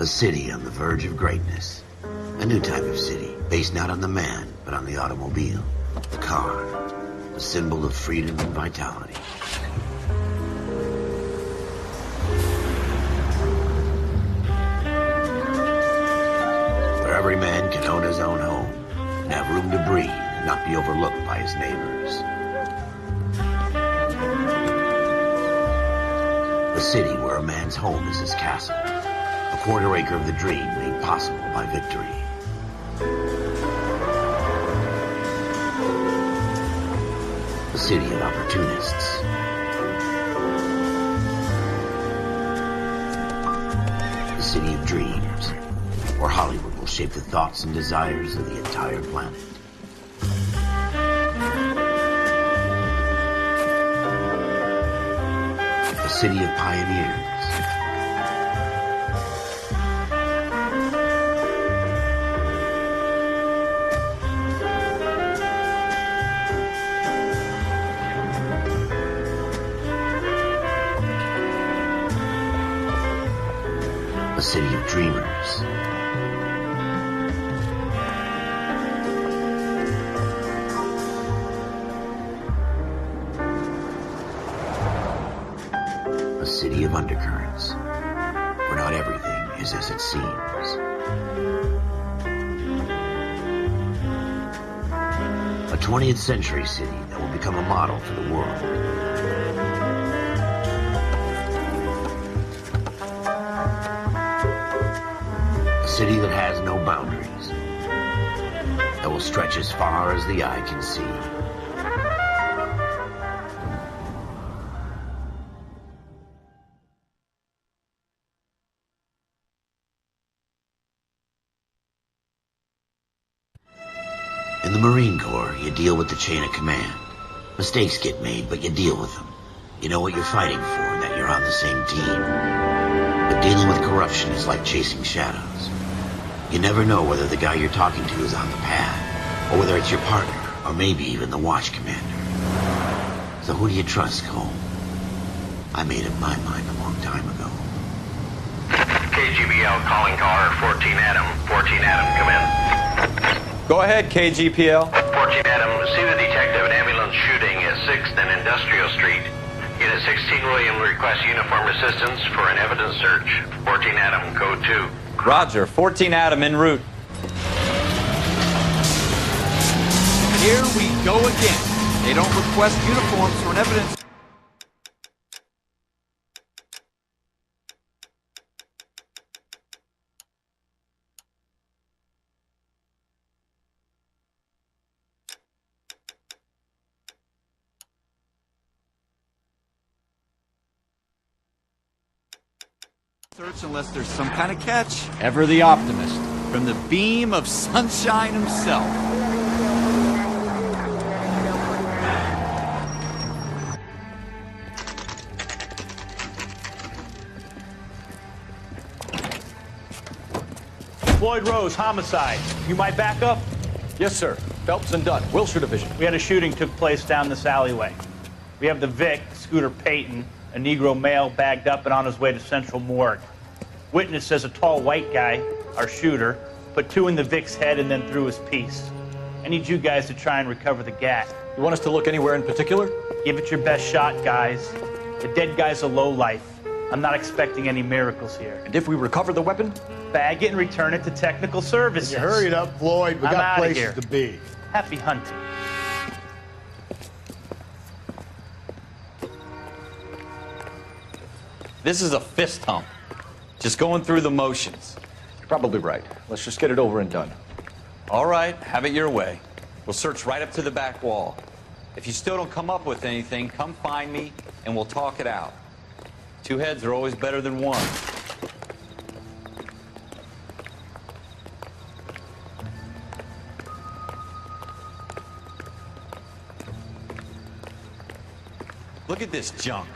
A city on the verge of greatness. A new type of city, based not on the man, but on the automobile. The car. A symbol of freedom and vitality. Where every man can own his own home, and have room to breathe, and not be overlooked by his neighbors. A city where a man's home is his castle. A quarter acre of the dream made possible by victory. A city of opportunists. A city of dreams, where Hollywood will shape the thoughts and desires of the entire planet. A city of pioneers. A city of dreamers. A city of undercurrents, where not everything is as it seems. A 20th century city that will become a model for the world. A city that has no boundaries, that will stretch as far as the eye can see. In the Marine Corps, you deal with the chain of command. Mistakes get made, but you deal with them. You know what you're fighting for and that you're on the same team. But dealing with corruption is like chasing shadows. You never know whether the guy you're talking to is on the pad, or whether it's your partner, or maybe even the watch commander. So who do you trust, Cole? I made up my mind a long time ago. KGBL calling car 14 Adam. 14 Adam, come in. Go ahead, KGPL. 14 Adam, see the detective, an ambulance shooting at 6th and Industrial Street. Unit 16 William requests uniform assistance for an evidence search. 14 Adam, code 2. Roger, 14 Adam en route. Here we go again. They don't request uniforms for an evidence. Search unless there's some kind of catch. Ever the optimist. From the beam of sunshine himself. Floyd Rose, homicide. You might back up? Yes, sir. Phelps and Dunn, Wilshire Division. We had a shooting took place down this alleyway. We have the Vic, Scooter Payton, a Negro male bagged up and on his way to Central Morgue. Witness says a tall white guy, our shooter, put 2 in the Vic's head and then threw his piece. I need you guys to try and recover the gat. You want us to look anywhere in particular? Give it your best shot, guys. The dead guy's a lowlife. I'm not expecting any miracles here. And if we recover the weapon? Bag it and return it to technical services. You hurry it up, Floyd. We I'm got outta places here. to be. Happy hunting. This is a fist hump. Just going through the motions. You're probably right. Let's just get it over and done. All right, have it your way. We'll search right up to the back wall. If you still don't come up with anything, come find me and we'll talk it out. 2 heads are always better than 1. Look at this junk.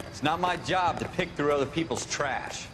It's not my job to pick through other people's trash.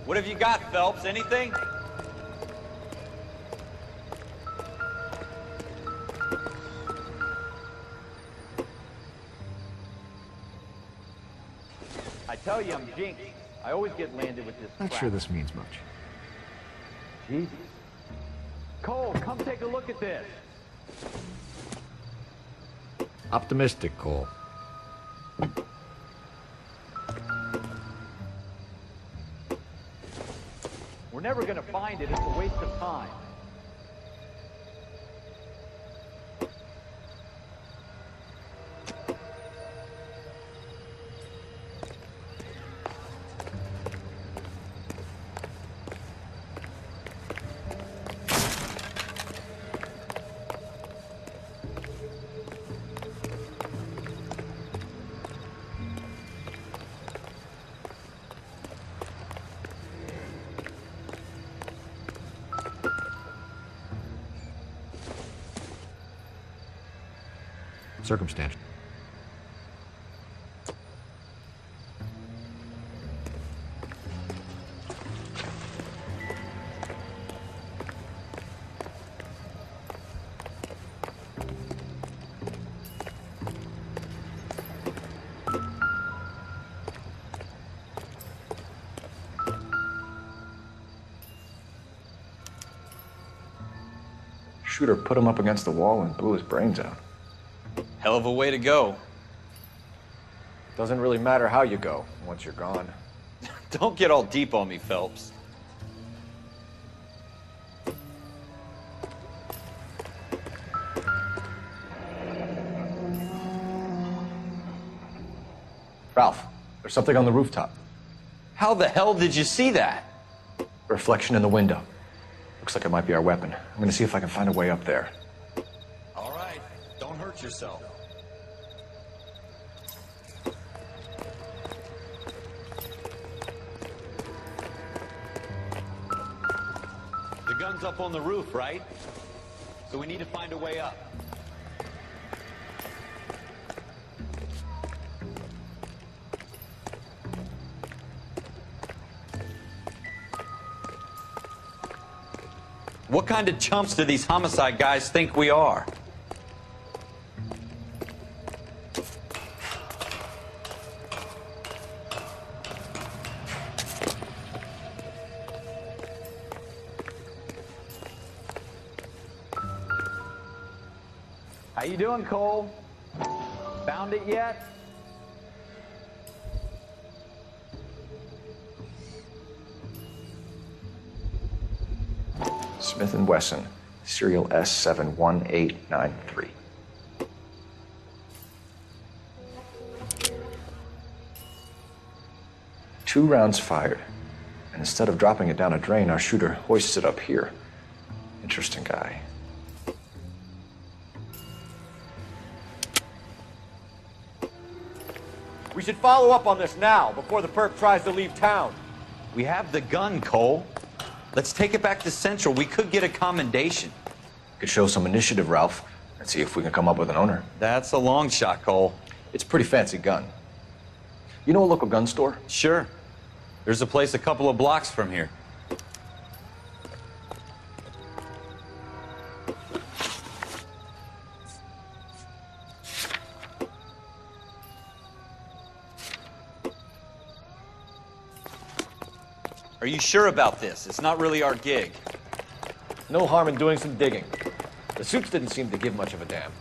What have you got, Phelps? Anything? I tell you, I'm jinxed. I always get landed with this Not crap. sure this means much. Jesus. Cole, come take a look at this. Optimistic, Cole. We're never gonna find it. It's a waste of time. Circumstantial. Shooter put him up against the wall and blew his brains out. Hell of a way to go. Doesn't really matter how you go once you're gone. Don't get all deep on me, Phelps. Ralph, there's something on the rooftop. How the hell did you see that? Reflection in the window. Looks like it might be our weapon. I'm gonna see if I can find a way up there. All right, don't hurt yourself. The gun's up on the roof, right? So we need to find a way up. What kind of chumps do these homicide guys think we are? How you doing, Cole? Found it yet? Smith & Wesson, serial S71893. Two rounds fired, and instead of dropping it down a drain, our shooter hoists it up here. Interesting guy. We should follow up on this now, before the perp tries to leave town. We have the gun, Cole. Let's take it back to Central. We could get a commendation. Could show some initiative, Ralph, and see if we can come up with an owner. That's a long shot, Cole. It's a pretty fancy gun. You know a local gun store? Sure. There's a place a couple of blocks from here. Are you sure about this? It's not really our gig. No harm in doing some digging. The suits didn't seem to give much of a damn.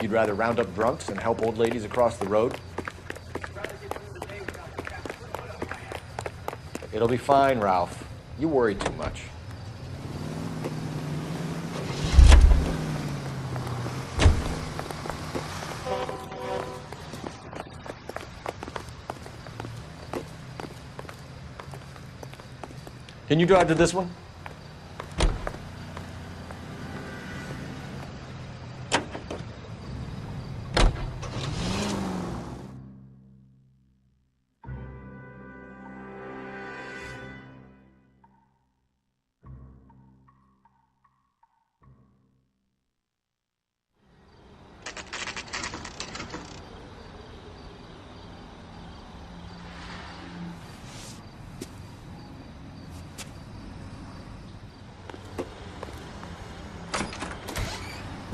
You'd rather round up drunks and help old ladies across the road? It'll be fine, Ralph. You worry too much. Can you drive to this one?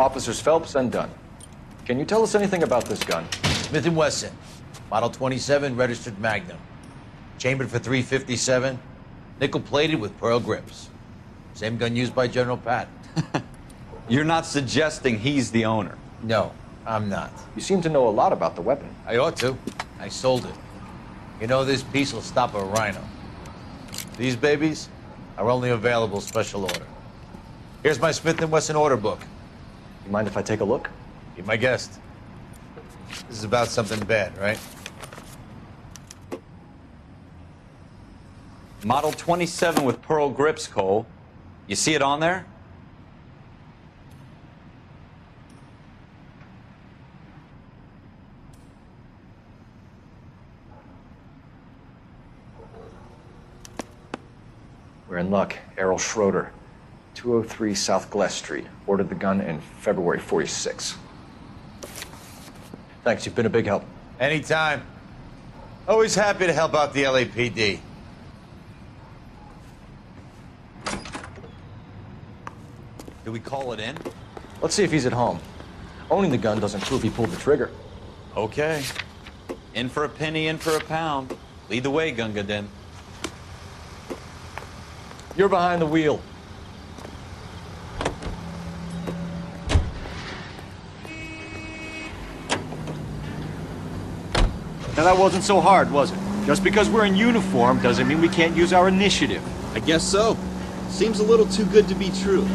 Officers Phelps and Dunn. Can you tell us anything about this gun? Smith & Wesson, Model 27, registered Magnum. Chambered for .357, nickel-plated with pearl grips. Same gun used by General Patton. You're not suggesting he's the owner? No, I'm not. You seem to know a lot about the weapon. I ought to. I sold it. You know, this piece will stop a rhino. These babies are only available special order. Here's my Smith & Wesson order book. You mind if I take a look? Be my guest. This is about something bad, right? Model 27 with pearl grips, Cole. You see it on there? We're in luck. Errol Schroeder, 203 South Glass Street. Ordered the gun in February '46. Thanks, you've been a big help. Anytime. Always happy to help out the LAPD. Do we call it in? Let's see if he's at home. Owning the gun doesn't prove he pulled the trigger. Okay. In for a penny, in for a pound. Lead the way, Gunga Din. You're behind the wheel. Now that wasn't so hard, was it? Just because we're in uniform doesn't mean we can't use our initiative. I guess so. Seems a little too good to be true.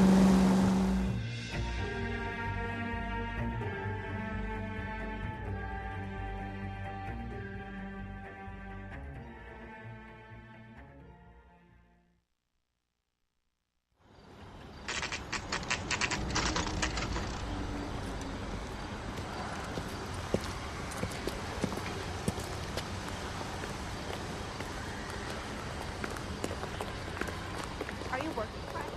Are you working Friday?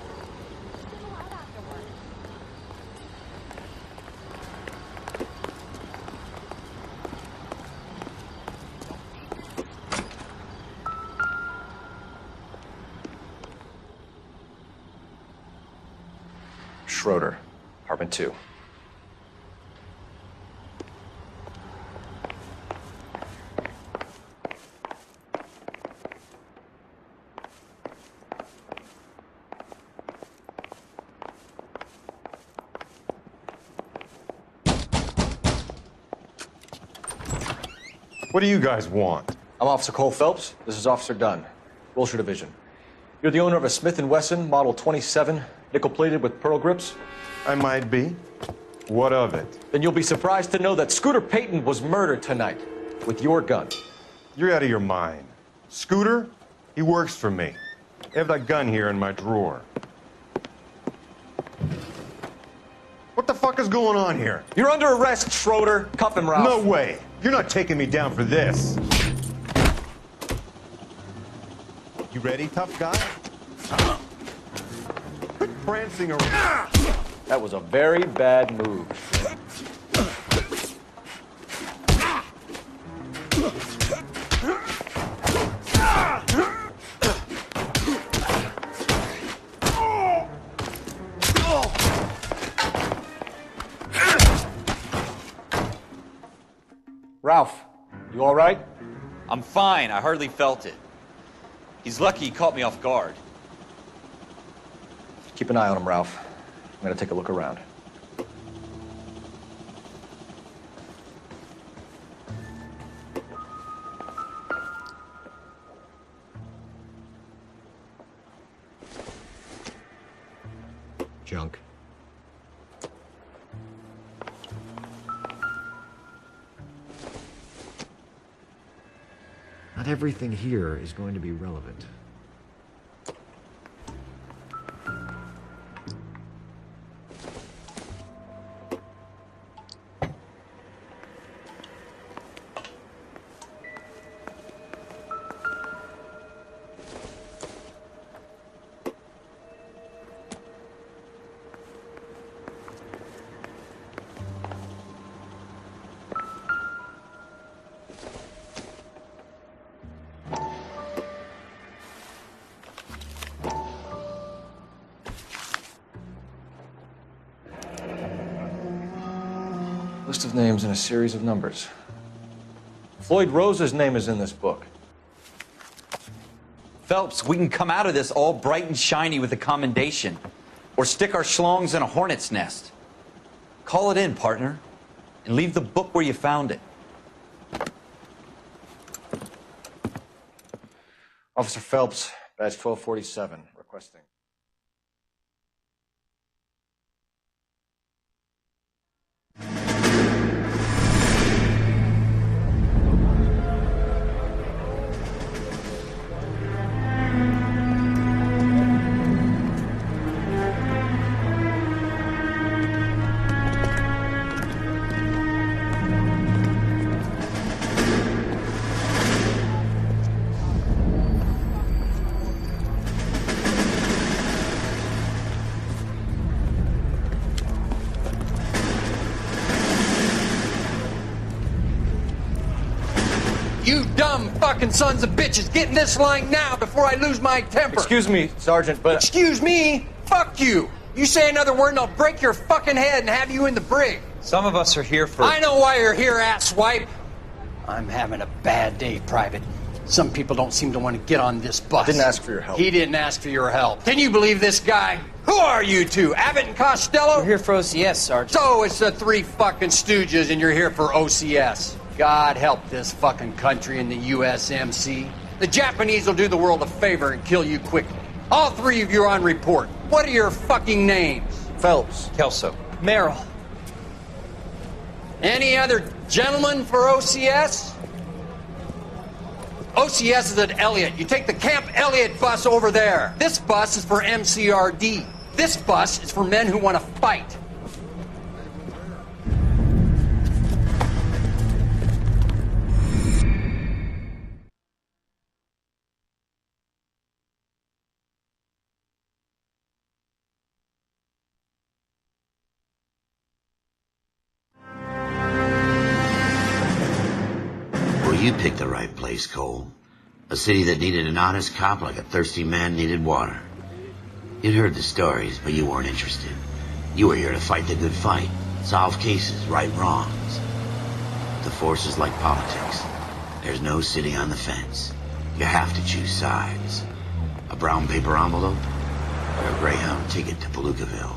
Just go out after work. Schroeder, apartment 2. What do you guys want? I'm Officer Cole Phelps. This is Officer Dunn, Wilshire Division. You're the owner of a Smith & Wesson Model 27, nickel-plated with pearl grips? I might be. What of it? Then you'll be surprised to know that Scooter Payton was murdered tonight with your gun. You're out of your mind. Scooter? He works for me. I have that gun here in my drawer. What the fuck is going on here? You're under arrest, Schroeder. Cuff him, Ralph. No way. You're not taking me down for this. You ready, tough guy? Quit prancing around. That was a very bad move. Ralph, you all right? I'm fine. I hardly felt it. He's lucky he caught me off guard. Keep an eye on him, Ralph. I'm gonna take a look around. Junk. Not everything here is going to be relevant. List of names and a series of numbers. Floyd Rose's name is in this book. Phelps, we can come out of this all bright and shiny with a commendation. Or stick our schlongs in a hornet's nest. Call it in, partner. And leave the book where you found it. Officer Phelps, badge 1247, requesting. You dumb fucking sons of bitches, get in this line now before I lose my temper. Excuse me, Sergeant, but... Excuse me? Fuck you. You say another word and I'll break your fucking head and have you in the brig. Some of us are here for... I know why you're here, asswipe. I'm having a bad day, Private. Some people don't seem to want to get on this bus. Didn't ask for your help. He didn't ask for your help. Can you believe this guy? Who are you two? Abbott and Costello? We're here for OCS, Sergeant. So it's the three fucking stooges and you're here for OCS. God help this fucking country and the USMC. The Japanese will do the world a favor and kill you quickly. All three of you are on report. What are your fucking names? Phelps. Kelso. Merrill. Any other gentlemen for OCS? OCS is at Elliott. You take the Camp Elliott bus over there. This bus is for MCRD. This bus is for men who want to fight. You picked the right place, Cole. A city that needed an honest cop like a thirsty man needed water. You'd heard the stories, but you weren't interested. You were here to fight the good fight, solve cases, right wrongs. The force is like politics. There's no sitting on the fence. You have to choose sides. A brown paper envelope, or a Greyhound ticket to Palookaville.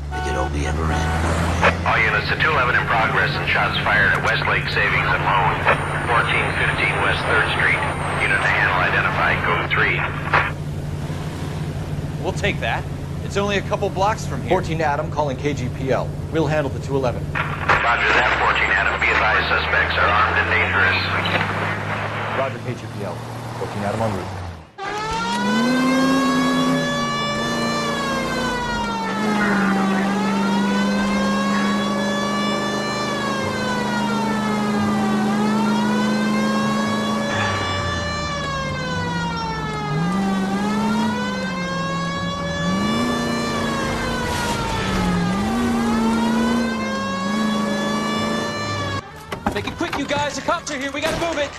They could only ever end. All units to 211 in progress and shots fired at Westlake Savings and Loan, 1415 West 3rd Street. Unit to handle identified, code 3. We'll take that. It's only a couple blocks from here. 14 Adam calling KGPL. We'll handle the 211. Roger that, 14 Adam. Be advised, suspects are armed and dangerous. Roger, KGPL. 14 Adam en route. Make it quick, you guys. The cops are here. We gotta move it.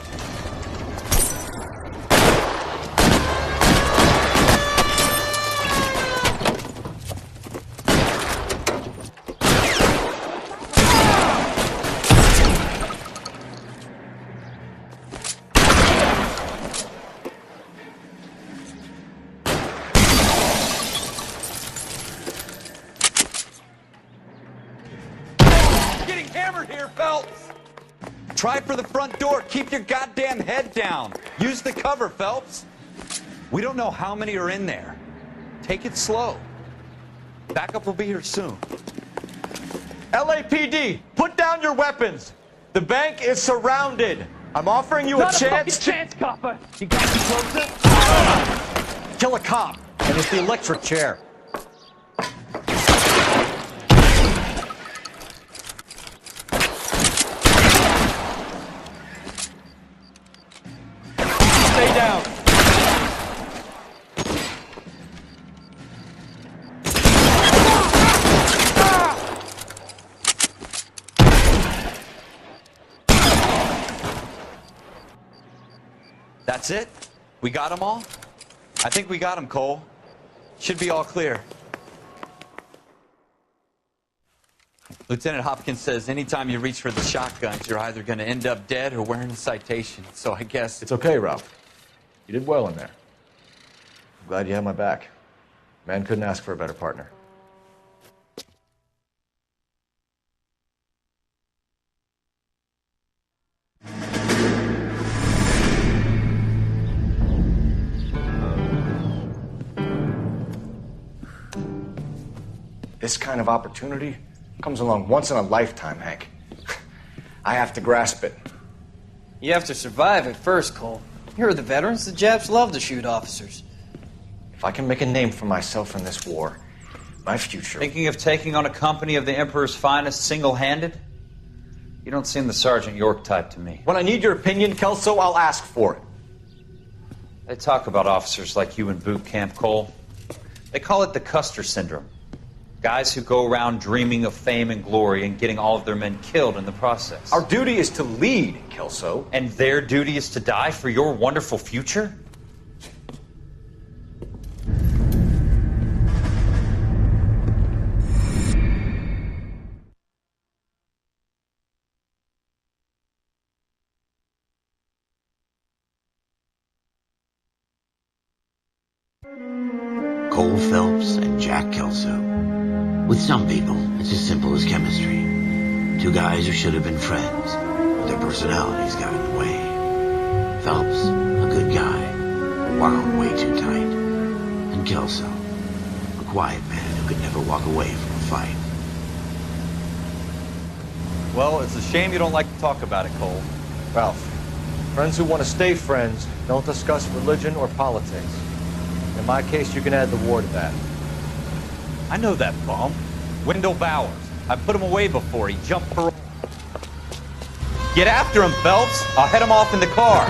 Getting hammered here, Phelps. Try for the front door. Keep your goddamn head down. Use the cover, Phelps. We don't know how many are in there. Take it slow. Backup will be here soon. LAPD, put down your weapons. The bank is surrounded. I'm offering you a chance to... chance, copper. You got me closer? Kill a cop, and it's the electric chair. Stay down. That's it? We got them all? I think we got them, Cole. Should be all clear. Lieutenant Hopkins says anytime you reach for the shotguns, you're either going to end up dead or wearing a citation. So I guess... It's okay, Ralph. You did well in there. I'm glad you had my back. Man couldn't ask for a better partner. This kind of opportunity comes along once in a lifetime, Hank. I have to grasp it. You have to survive it first, Cole. Here are the veterans. The Japs love to shoot officers. If I can make a name for myself in this war, my future... Thinking of taking on a company of the Emperor's finest single-handed? You don't seem the Sergeant York type to me. When I need your opinion, Kelso, I'll ask for it. They talk about officers like you in boot camp, Cole. They call it the Custer Syndrome. Guys who go around dreaming of fame and glory and getting all of their men killed in the process. Our duty is to lead, Kelso. And their duty is to die for your wonderful future? Cole Phelps and Jack Kelso. With some people, it's as simple as chemistry. Two guys who should have been friends, but their personalities got in the way. Phelps, a good guy, wound way too tight. And Kelso, a quiet man who could never walk away from a fight. Well, it's a shame you don't like to talk about it, Cole. Ralph, friends who want to stay friends don't discuss religion or politics. In my case, you can add the war to that. I know that bum. Wendell Bowers. I put him away before he jumped parole. Get after him, Phelps. I'll head him off in the car.